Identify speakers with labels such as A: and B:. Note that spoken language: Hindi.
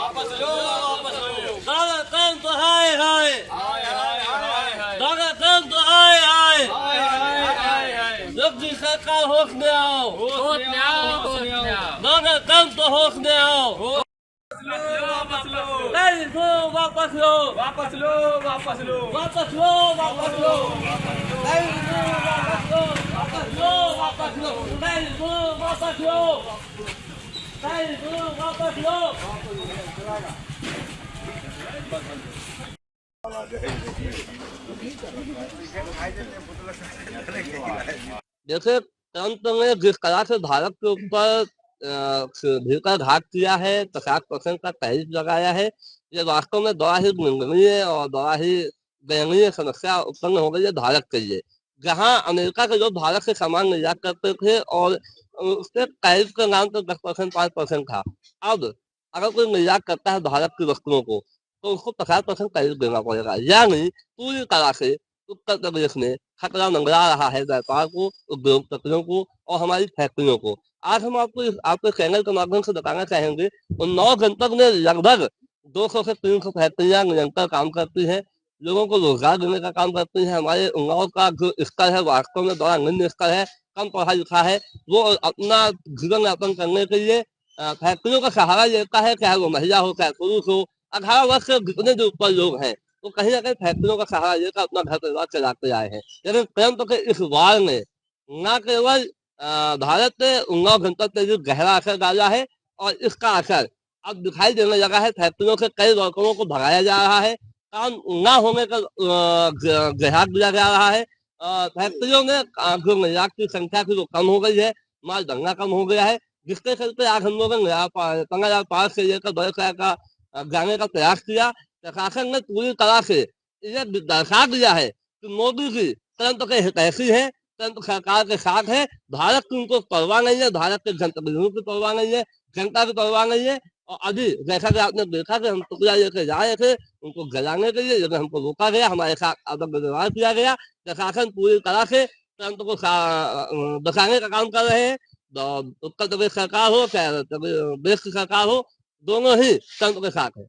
A: वापस लो वापस लो।
B: दादा काम तो हाय हाय
A: हाय हाय हाय हाय
B: दादा काम तो हाय हाय
A: हाय हाय हाय हाय।
B: योगी सरकार होश में आओ
A: होश में आओ होश में आओ।
B: दादा काम तो होश में आओ
A: वापस लो
B: नहीं तो वापस लो
A: वापस लो वापस लो।
B: वापस लो वापस लो नहीं तो वापस लो वापस लो वापस लो नहीं तो वापस लो नहीं तो वापस लो। जैसे ट्रंप ने जिस तरह से भारत के ऊपर भीकर घात किया है 50% का टैरिफ लगाया है, ये वास्तव में बड़ा ही निंदनीय और बड़ा ही दयनीय समस्या उत्पन्न हो गई है भारत के लिए। जहां अमेरिका के लोग भारत से सामान निर्यात करते थे और उसके टैरिफ के नाम पर 10% 5% था। अब अगर कोई निर्यात करता है भारत की वस्तुओं को तो उसको 50% टैरिफ देना पड़ेगा। यानी पूरी तरह से उत्तर प्रदेश में खतरा मंडरा रहा है व्यापार को, उद्योगपतियों को और हमारी फैक्ट्रियों को। आज हम आपके चैनल के माध्यम से बताना चाहेंगे उन्नाव जनपद में लगभग 200 से 300 फैक्ट्रियां निरंतर काम करती हैं, लोगों को रोजगार देने का काम करती हैं। हमारे उन्नाव का जो स्तर है वास्तव में बड़ा निम्न स्तर है, कम पढ़ा लिखा है। वो अपना जीवन यापन करने के लिए फैक्ट्रियों का सहारा लेता है, चाहे वो महिला हो चाहे पुरुष हो। 18 वर्ष से जितने जो ऊपर लोग हैं वो कहीं ना कहीं फैक्ट्रियों का सहारा लेकर अपना घर परिवार चलाते आए हैं। लेकिन ट्रंप के इस वार ने न केवल भारत पे उन्नाव जनपद पे जो गहरा असर डाला है और इसका असर अब दिखाई देने लगा है। फैक्ट्रियों से कई वर्करों को भगाया जा रहा है, काम न होने का ग्राहक दिया जा रहा है। फैक्ट्रियों में जो निर्यात की संख्या थी वो कम हो गई है, माल भरना कम हो गया है, जिसके चलते आज हम लोगों ने 15,000 से लेकर 2 का जाने का प्रयास किया। प्रशासन ने पूरी तरह से ये दर्शा दिया है कि मोदी जी ट्रंप के हितैषी हैं, ट्रंप सरकार के साथ है। भारत की उनको परवाह नहीं है, भारत के जनप्रतिनिधियों की परवाह नहीं है, जनता की परवाह नहीं है। और अभी जैसा कि आपने देखा कि हम टुकड़ा लेके जा रहे थे उनको जलाने के लिए, लेकिन हमको रोका गया, हमारे साथ अदब व्यवहार किया गया। प्रशासन पूरी तरह से ट्रंप को बचाने का काम कर रहे हैं। उत्तर प्रदेश सरकार हो चाहे देश की सरकार हो, दोनों ही ट्रंप के साथ है।